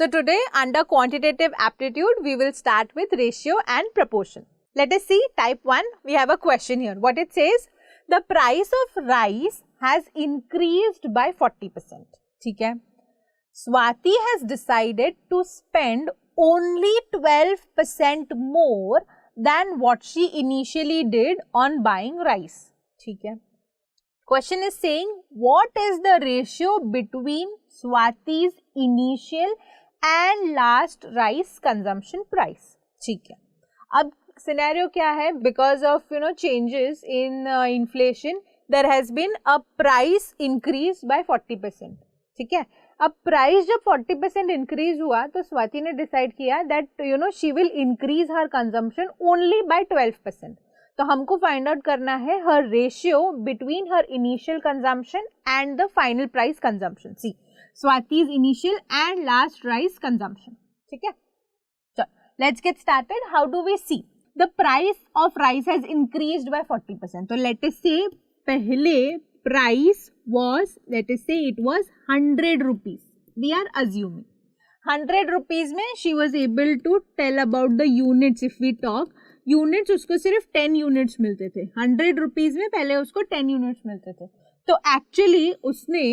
So today under quantitative aptitude, we will start with ratio and proportion. Let us see type 1. We have a question here. What it says? The price of rice has increased by 40%. ठीक है? Swati has decided to spend only 12% more than what she initially did on buying rice. ठीक है? Question is saying what is the ratio between Swati's initial and last rice consumption price. ठीक है, अब scenario क्या है, because of changes in inflation there has been a price increase by 40%. ठीक है, अब प्राइस जब 40% इंक्रीज हुआ तो स्वाति ने डिसाइड किया that she will increase her consumption only by 12%. तो हमको फाइंड आउट करना है her ratio between her initial consumption and the final price consumption. See Swati's initial and last rice consumption. ठीक है, so let's get started. How do we see? The price of rice has increased by 40%. तो let us say पहले price was, let us say it was 100 rupees. We are assuming 100 rupees में she was able to tell about the units. If we talk units, उसको सिर्फ 10 units मिलते थे. 100 rupees में पहले उसको 10 units मिलते थे. तो actually उसने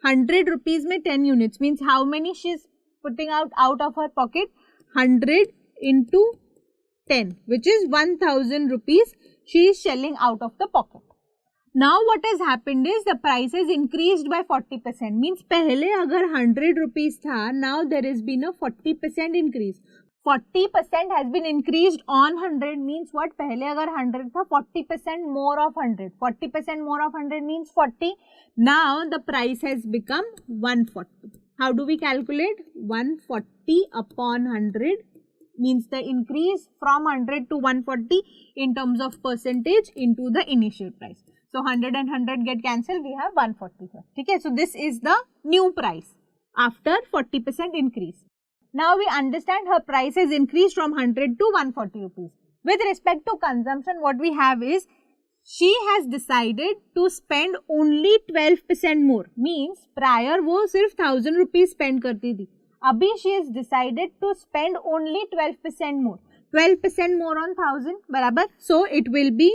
100 rupees में 10 units means how many she is putting out of her pocket? 100 into 10, which is 1000 rupees she is shelling out of the pocket. Now what has happened is the price has increased by 40%. Means पहले अगर 100 rupees था, now there has been a 40% increase. 40% has been increased on 100 means what? पहले अगर 100 था, 40% more of 100. 40% more of 100 means 40. Now the price has become 140. How do we calculate? 140 upon 100 means the increase from 100 to 140 in terms of percentage into the initial price. So 100 and 100 get cancelled. We have 140 here. Okay, so this is the new price after 40% increase. Now we understand her price has increased from 100 to 140 rupees. With respect to consumption, what we have is she has decided to spend only 12% more. Means prior वो सिर्फ 1000 rupees spend करती थी. अभी she has decided to spend only 12% more. 12% more on 1000 बराबर. So it will be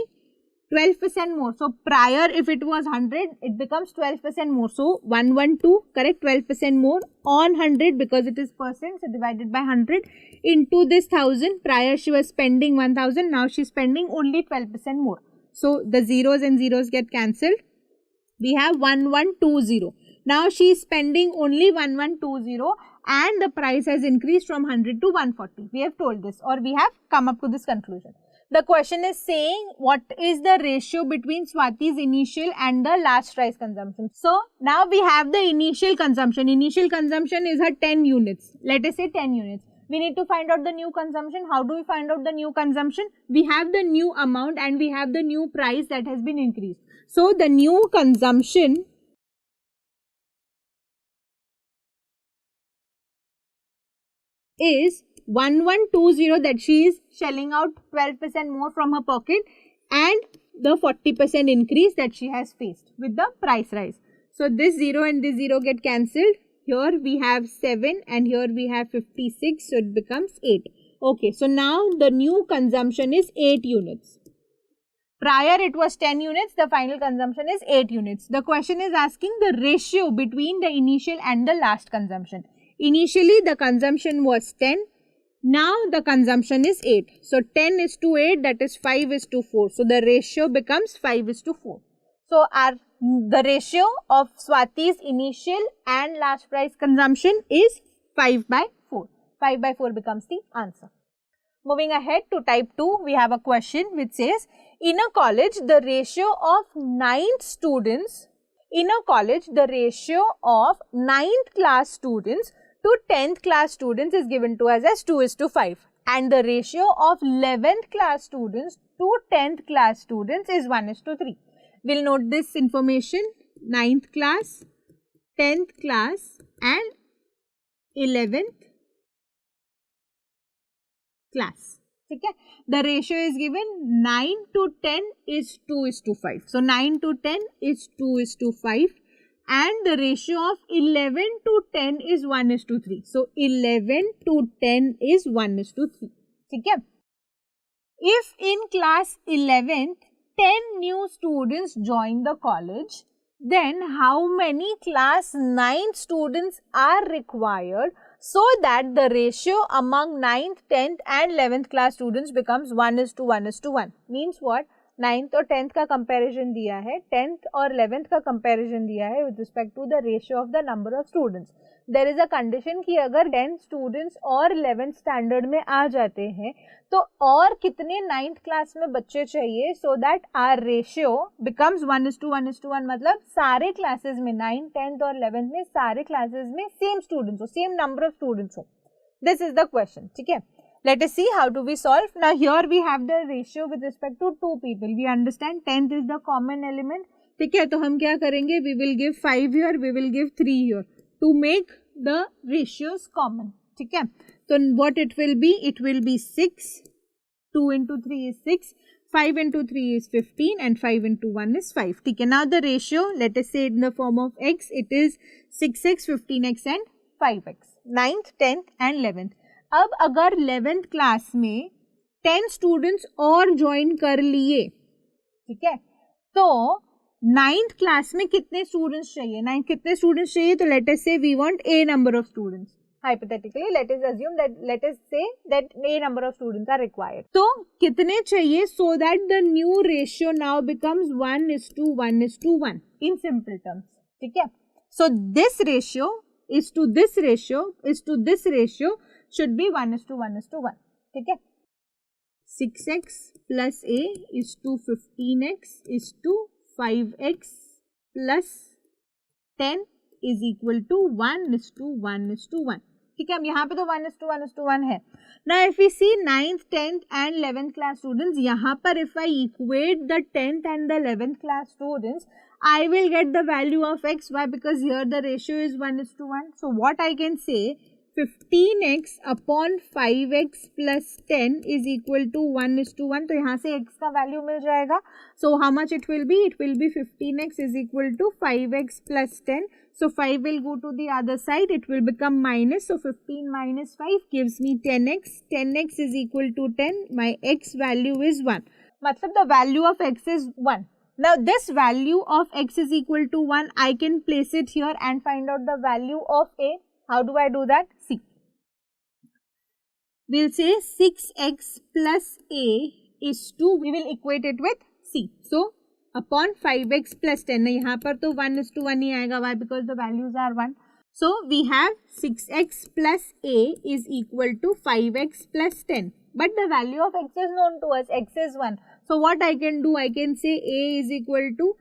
12% more. So prior if it was 100, it becomes 12% more. So 112, correct, 12% more on 100 because it is percent. So divided by 100 into this 1000. Prior she was spending 1000. Now she is spending only 12% more. So the zeros and zeros get cancelled. We have 1120. Now she is spending only 1120 and the price has increased from 100 to 140. We have told this or we have come up to this conclusion. The question is saying what is the ratio between Swati's initial and the last rice consumption. So now we have the initial consumption. Initial consumption is her 10 units. Let us say 10 units. We need to find out the new consumption. How do we find out the new consumption? We have the new amount and we have the new price that has been increased. So the new consumption is 1120 that she is shelling out 12% more from her pocket and the 40% increase that she has faced with the price rise. So this 0 and this 0 get cancelled. Here we have 7 and here we have 56, so it becomes 8. Okay, so now the new consumption is 8 units. Prior it was 10 units, the final consumption is 8 units. The question is asking the ratio between the initial and the last consumption. Initially the consumption was 10. Now the consumption is 8. So 10 is to 8, that is 5 is to 4. So the ratio becomes 5 is to 4. So the ratio of Swati's initial and last price consumption is 5 by 4. 5 by 4 becomes the answer. Moving ahead to type 2, we have a question which says, in a college the ratio of 9th students, the ratio of 9th class students to 10th class students is given to us as 2 is to 5 and the ratio of 11th class students to 10th class students is 1 is to 3. We will note this information: 9th class, 10th class and 11th class. Okay? The ratio is given 9 to 10 is 2 is to 5. So 9 to 10 is 2 is to 5 and the ratio of 11 to 10 is 1:3. So 11 to 10 is 1:3. ठीक है? If in class 11th 10 new students join the college, then how many class 9 students are required so that the ratio among 9th, 10th and 11th class students becomes 1:1:1? Means what? 9th और 10th का comparison दिया है, 10th और 11th का comparison दिया है with respect to the ratio of the number of students. There is a condition कि अगर 10th स्टूडेंट्स और 11th स्टैंडर्ड में आ जाते हैं तो और कितने 9th क्लास में बच्चे चाहिए so that our ratio becomes 1:1:1. मतलब सारे क्लासेस में 9th, 10th और 11th में सारे क्लासेस में सेम स्टूडेंट्स हो, सेम नंबर ऑफ स्टूडेंट्स हो. This is the question. ठीक है, let us see how do we solve. Now here we have the ratio with respect to two people. We understand 10th is the common element. ठीक है, तो हम क्या करेंगे, we will give 5 here, we will give 3 here to make the ratios common. ठीक है, तो what it will be 6, 2 into 3 is 6, 5 into 3 is 15 and 5 into 1 is 5. ठीक है, now the ratio, let us say in the form of x, it is 6x, 15x and 5x. 9th, 10th and 11th. अब अगर 11th class में 10 students और join कर लिए, ठीक है, तो 9th क्लास में कितने स्टूडेंट्स चाहिए, 9 कितने स्टूडेंट्स चाहिए, तो let us say we want a number of students. Hypothetically let us assume that, let us say that a number of students are required. तो कितने चाहिए so that the new ratio now becomes 1:1:1 in simple terms. ठीक है, so this ratio is to this ratio should be 1:1:1. ठीक है, 6x plus a is to 15x is to 5x plus 10 is equal to 1:1:1. ठीक है, अब यहाँ पे तो 1:1:1 है. Now if we see 9th, 10th and 11th class students, यहाँ पर if I equate the 10th and the 11th class students, I will get the value of x. Why? Because here the ratio is 1:1. So what I can say, 15x upon 5x plus 10 is equal to 1:1. तो यहाँ से x का value मिल जाएगा. So how much it will be? It will be 15x is equal to 5x plus 10. So 5 will go to the other side. It will become minus. So 15 minus 5 gives me 10x. 10x is equal to 10. My x value is 1. मतलब the value of x is 1. Now this value of x is equal to 1. I can place it here and find out the value of a. How do I do that? See, we'll say 6x plus a is to, we will equate it with c. So upon 5x plus 10, यहाँ पर तो 1:1 ही आएगा. Why? Because the values are 1. So we have 6x plus a is equal to 5x plus 10. But the value of x is known to us. X is 1. So what I can do? I can say a is equal to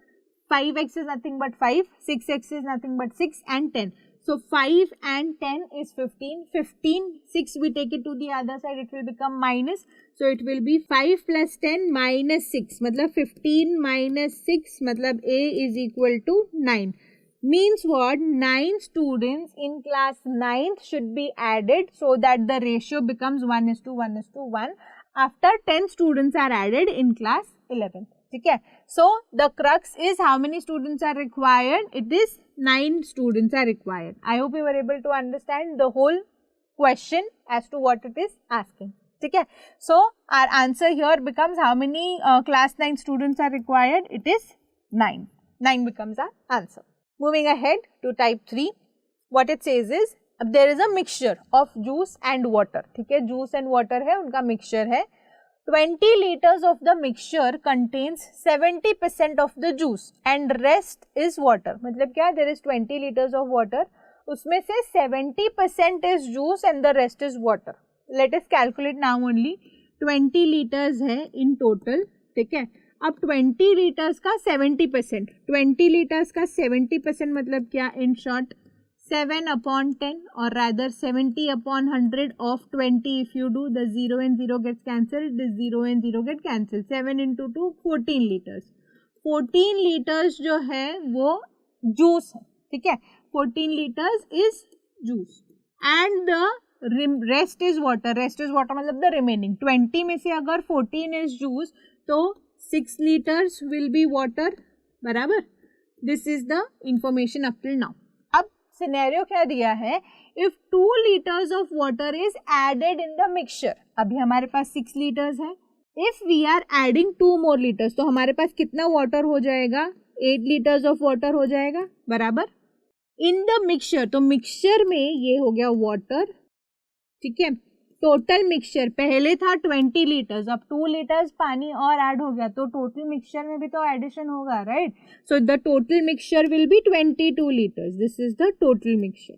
5x is nothing but 5, 6x is nothing but 6 and 10. So 5 and 10 is 15. 15, 6 we take it to the other side, it will become minus. So it will be 5 plus 10 minus 6. मतलब 15 minus 6 मतलब a is equal to 9. Means what? 9 students in class 9th should be added so that the ratio becomes 1:1:1 after 10 students are added in class 11th. ठीक है, so the crux is how many students are required? It is 9 students are required. I hope you were able to understand the whole question as to what it is asking. ठीक है, so our answer here becomes how many class 9 students are required? It is 9. 9 becomes our answer. Moving ahead to type 3, what it says is, अब there is a mixture of juice and water. ठीक है, juice and water है, उनका mixture है. 20 liters of the mixture contains 70% of the juice and rest is water. मतलब क्या? There is 20 liters of water, उसमें से 70% is juice and the rest is water. Let us calculate now only. 20 liters है in total. ठीक है, अब 20 litres का 70%, 20 litres का 70% मतलब क्या? In short 7/10 or rather 70/100 of 20. If you do, the 0 and 0 gets cancelled, this 0 and 0 get cancelled. 7 into 2 14 liters. 14 liters जो है वो जूस है. ठीक है, 14 liters is juice and the rest is water. Rest is water मतलब the remaining 20 में से अगर 14 is juice तो 6 liters will be water. बराबर, this is the information up till now. अब सिनेरियो क्या दिया है, if 2 liters of water is added in the mixture. अभी हमारे पास 6 liters है. If we are adding 2 more liters, तो हमारे पास कितना वाटर हो जाएगा, 8 liters ऑफ वाटर हो जाएगा बराबर इन द मिक्सचर. तो मिक्सचर में ये हो गया वाटर, ठीक है. टोटल मिक्सचर पहले था 20 liters, अब 2 liters पानी और ऐड हो गया, तो टोटल मिक्सचर में भी तो एडिशन होगा, right. So the total mixture will be 22 liters. This is the total mixture.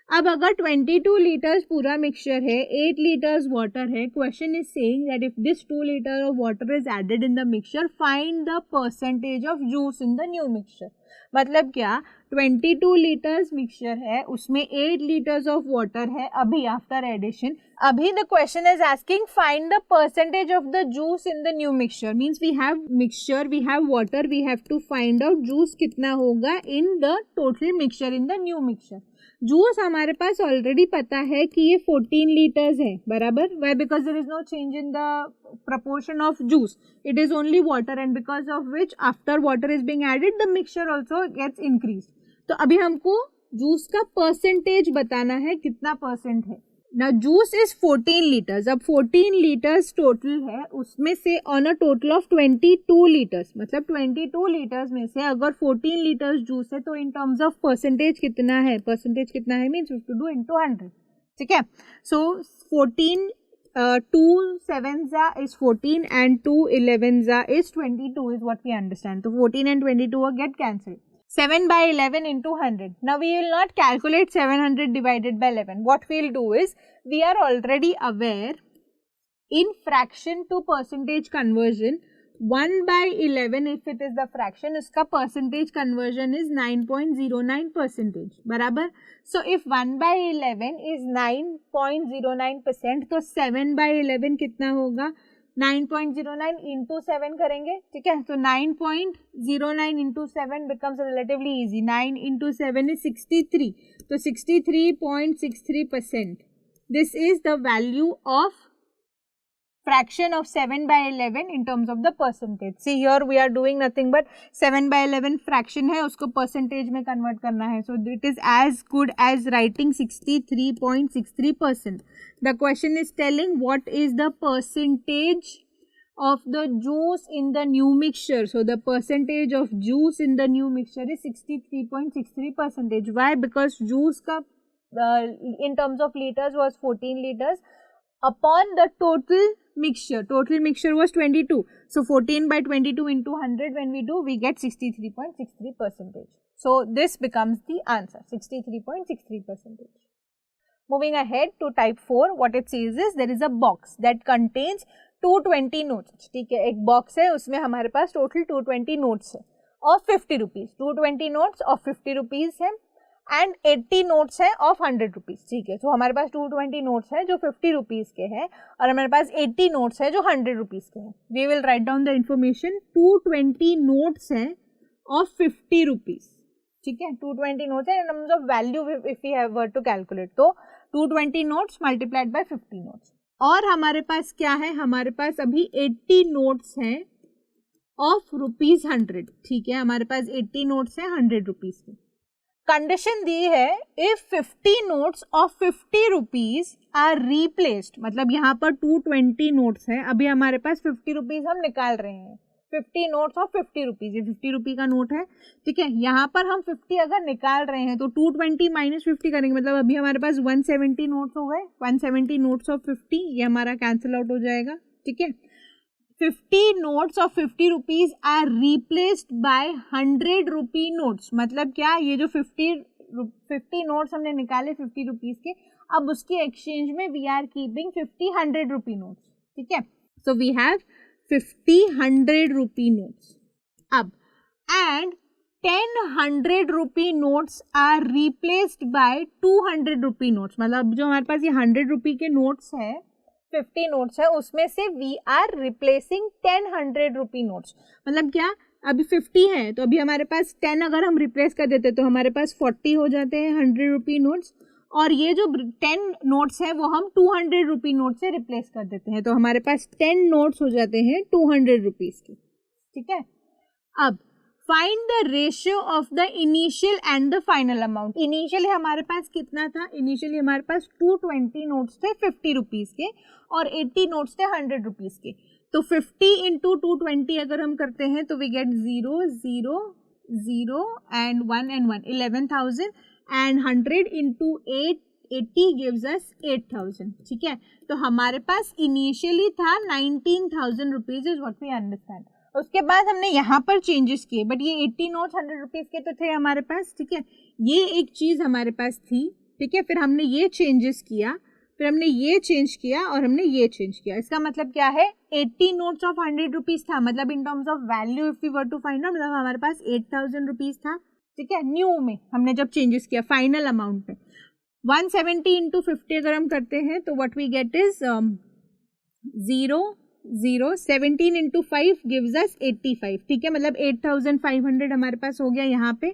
अब अगर 22 liters पूरा मिक्सचर है, 8 liters वाटर है, question is saying that if this 2 liters of water is added in the mixture, find the percentage of juice in the new mixture. मतलब क्या, 22 liters mixture है, उसमें 8 liters of water है अभी after addition. अभी the question is asking find the percentage of the juice in the new mixture. Means we have mixture, we have water, we have to find out juice कितना होगा in the total mixture in the new mixture. Juice हमारे पास already पता है कि ये 14 liters है बराबर. Why, because there is no change in the proportion of juice, it is only water, and because of which after water is being added the mixture also gets increased. तो अभी हमको juice का percentage बताना है, कितना percent है. Now juice is 14 liters. अब 14 liters total है, उसमें से on a total of 22 liters, मतलब 22 liters में से अगर 14 liters जूस है तो इन टर्म्स ऑफ परसेंटेज कितना है, परसेंटेज कितना है मीन्स 52 into 100. ठीक है. सो 14 2 sevens is 14 and 2 11s is 22 is what we understand. So 14 and 22 get cancelled. 7 by 11 into 100. Now we will not calculate 700 divided by 11. What we will do is, we are already aware in fraction to percentage conversion, 1 by 11 if it is the fraction, उसका percentage conversion is 9.09%. बराबर. So if 1 by 11 is 9.09%, तो 7 by 11 कितना होगा, 9.09 into 7 करेंगे, ठीक है. तो 9.09 into 7 becomes relatively easy. 9 into 7 is 63. तो 63.63%. This is the value of fraction of 7 by 11 in terms of the percentage. See here we are doing nothing but 7 by 11 fraction है, उसको percentage में convert करना है. So it is as good as writing 63.63%. The question is telling what is the percentage of the juice in the new mixture. So the percentage of juice in the new mixture is 63.63%. Why? Because juice का in terms of liters was 14 liters upon the total mixture was 22. So 14 by 22 into 100 when we do, we get 63.63%. So this becomes the answer, 63.63%. Moving ahead to type 4, what it says is there is a box that contains 220 notes. ठीक है, एक box है, उसमें हमारे पास total 220 notes है of 50 rupees. 220 notes of 50 rupees है and 80 notes है of 100 rupees. ठीक है, तो हमारे पास 220 नोट्स है जो 50 रुपीज के हैं और हमारे पास 80 नोट्स है जो 100 रुपीज के हैं. We will write down the information. 220 notes है ऑफ 50 रुपीज. ठीक है, 220 नोट्स है in terms of value if we have to calculate, तो 220 नोट्स मल्टीप्लाइड बाय 50 नोट्स. और हमारे पास क्या है, हमारे पास अभी 80 नोट्स हैं ऑफ रुपीज 100. ठीक है, हमारे पास 80 नोट्स हैं 100 रुपीज के. कंडीशन दी है if 50 notes of 50 rupees are replaced, मतलब यहाँ पर 220 नोट्स है, अभी हमारे पास 50 रुपीज हम निकाल रहे हैं. 50 नोट्स ऑफ 50 रुपीज, ये 50 रुपी का नोट है. ठीक है, यहाँ पर हम 50 अगर निकाल रहे हैं तो 220 माइनस 50 करेंगे, मतलब अभी हमारे पास 170 नोट्स हो गए. 170 नोट्स ऑफ 50, ये हमारा कैंसिल आउट हो जाएगा. ठीक है, 50 notes of 50 rupees are replaced by 100 rupee notes. मतलब क्या, ये जो 50 नोट्स हमने निकाले 50 रुपीज के, अब उसके एक्सचेंज में we are keeping 50 100 rupee notes. ठीक है, so we have 50 100 rupee notes. अब and 10 100 rupee notes are replaced by 200 rupee notes. मतलब जो हमारे पास ये 100 रुपी के नोट्स है, 50 नोट्स है, उसमें से we are replacing 10 100 rupee notes. मतलब क्या, अभी 50 है तो अभी हमारे पास 10 अगर हम रिप्लेस कर देते तो हमारे पास 40 हो जाते हैं 100 रुपी नोट्स. और ये जो 10 नोट्स है वो हम 200 रुपी नोट से रिप्लेस कर देते हैं, तो हमारे पास 10 नोट्स हो जाते हैं 200 रुपीज के. ठीक है, अब find the ratio of the initial and the final amount. Initially हमारे पास कितना था? इनिशियली हमारे पास 220 नोट्स थे 50 रुपीज के और 80 नोट्स थे 100 रुपीज के। तो 50 इंटू 220 अगर हम करते हैं तो we get 0 0 0 and 1 and 1 11,000 and 100 into 80 gives us 8,000। ठीक है, तो हमारे पास इनिशियली था 19,000 rupees is what we understand. उसके बाद हमने यहाँ पर चेंजेस किए, बट ये 80 नोट्स 100 रुपीज के तो थे हमारे पास। ठीक है, ये एक चीज हमारे पास थी। ठीक है, फिर हमने ये चेंजेस किया, फिर हमने ये चेंज किया और हमने ये चेंज किया। इसका मतलब क्या है? 80 नोट्स ऑफ 100 रुपीज था, मतलब in terms of value if we were to find out, मतलब हमारे पास 8,000 रुपीज था। ठीक है, न्यू में हमने जब चेंजेस किया फाइनल अमाउंट में 170 इंटू 50 अगर हम करते हैं तो what we get is 0 0 17 into 5 gives us 85। ठीक है, मतलब 8,500 हमारे पास हो गया यहाँ पे।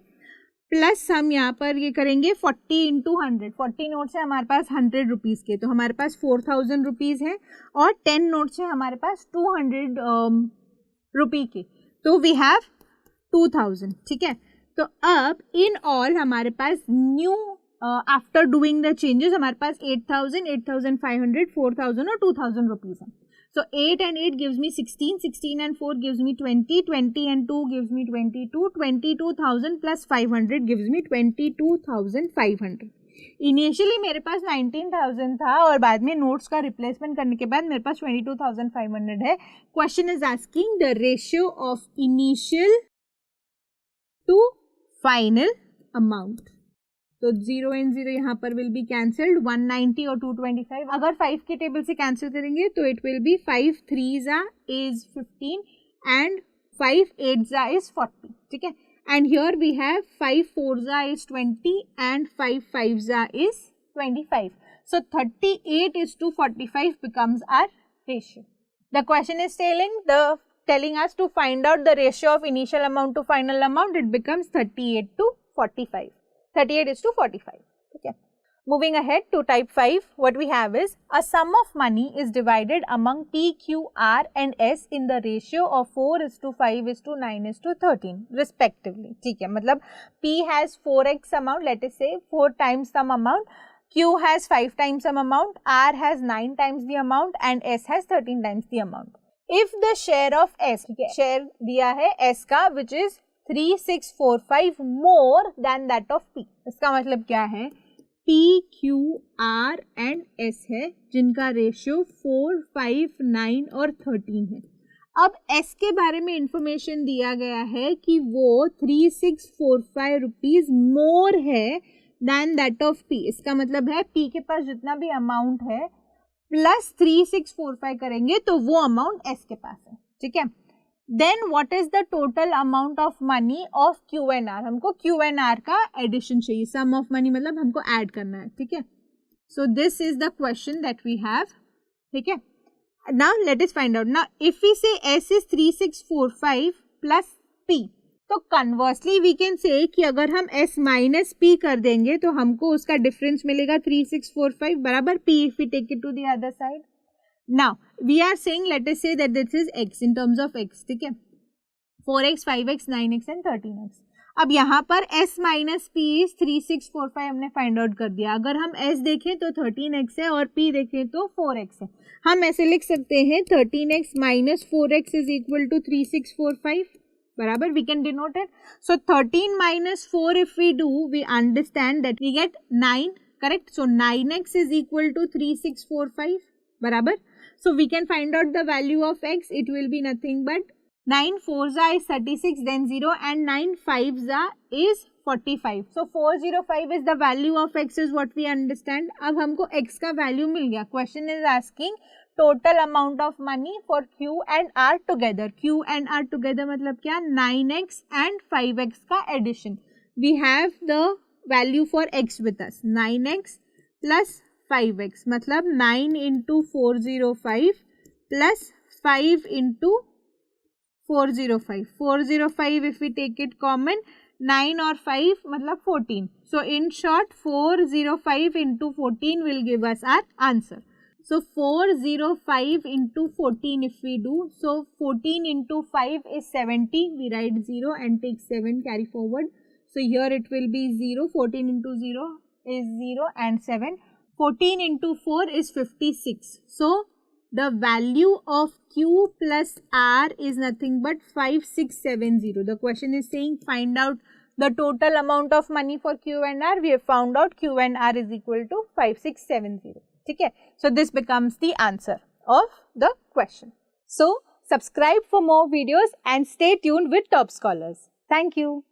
प्लस हम यहाँ पर ये करेंगे 40 इंटू 100, 40 नोट्स है हमारे पास 100 रुपीज़ के, तो हमारे पास 4,000 रुपीज़ है और 10 नोट्स है हमारे पास 200 रुपी के, तो वी हैव 2,000। ठीक है, तो अब इन ऑल हमारे पास new after doing the changes हमारे पास 8,000, 8,500, 4,000 और 2,000 रुपीज़ है। So 8 and 8 gives me 16, 16 and 4 gives me 20, 20 and 2 gives me 22, 22,000 plus 500 gives me 22,500। Initially मेरे पास 19,000 था और बाद में नोट्स का रिप्लेसमेंट करने के बाद मेरे पास 22,500 है। Question is asking the ratio of initial to final amount. तो 0 and 0 यहाँ पर विल बी कैंसल्ड, 190 और 225 अगर 5 के टेबल से कैंसिल करेंगे तो it will be 5 3s is 15 and 5 8s is 40। ठीक है, and here we have 5 4s is 20 and 5 5s is 25। So 38:45 becomes our ratio. The question is telling us to find out the ratio of initial amount to final amount. It becomes 38:45. 38:45. Okay. Moving ahead to type 5, what we have is a sum of money is divided among P, Q, R and S in the ratio of 4:5:9:13 respectively. ठीक है, मतलब P has 4x amount, let us say 4 times some amount, Q has 5 times some amount, R has 9 times the amount and S has 13 times the amount. If the share of S, share दिया है S का which is 3645 more than that of P, इसका मतलब क्या है? P, Q, R and S है जिनका ratio 4, 5, 9 और 13 है। अब S के बारे में इंफॉर्मेशन दिया गया है कि वो 3645 रुपीज मोर है दैन दैट ऑफ P। इसका मतलब है P के पास जितना भी अमाउंट है प्लस 3645 करेंगे तो वो अमाउंट S के पास है। ठीक है, then what is the total amount of money of Q and R. हमको क्यू एंड आर का एडिशन चाहिए, सम ऑफ मनी मतलब हमको ऐड करना है। ठीक है, so this is the question that we have. ठीक है, now let us find out. Now if we say S is 3645 plus P, तो कन्वर्सली वी कैन से कि अगर हम एस माइनस पी कर देंगे तो हमको उसका डिफरेंस मिलेगा 3645 बराबर P if we take it to the other side. Now we are saying, let us say that this is x in terms of x। ठीक है, 4x, 5x, 9x and 13x। अब यहाँ पर s माइनस पी इज 3645 हमने find out कर दिया। अगर हम s देखें तो 13x है और p देखें तो 4x है। हम ऐसे लिख सकते हैं 13x minus 4x is equal to 3645 बराबर, we can denote it. So 13 minus 4 if we do we understand that we get 9, correct. So 9x is equal to 3645 बराबर। So we can find out the value of x. It will be nothing but 9 4s is 36, then 0 and 9 5s is 45. So 405 is the value of x is what we understand. अब हमको x का value मिल गया। Question is asking total amount of money for Q and R together. Q and R together मतलब क्या? 9x and 5x का addition. We have the value for x with us. 9x plus 5x मतलब 9 into 405 plus 5 into 405. 405 if we take it common, 9 और 5 मतलब 14. So in short 405 into 14 will give us our answer. So 405 into 14 if we do. So 14 into 5 is 70. We write 0 and take 7, carry forward. So here it will be 0. 14 into 0 is 0 and 7. 14 into 4 is 56. So the value of Q plus R is nothing but 5670. The question is saying find out the total amount of money for Q and R. We have found out Q and R is equal to 5670. Okay. So this becomes the answer of the question. So subscribe for more videos and stay tuned with Top Scholars. Thank you.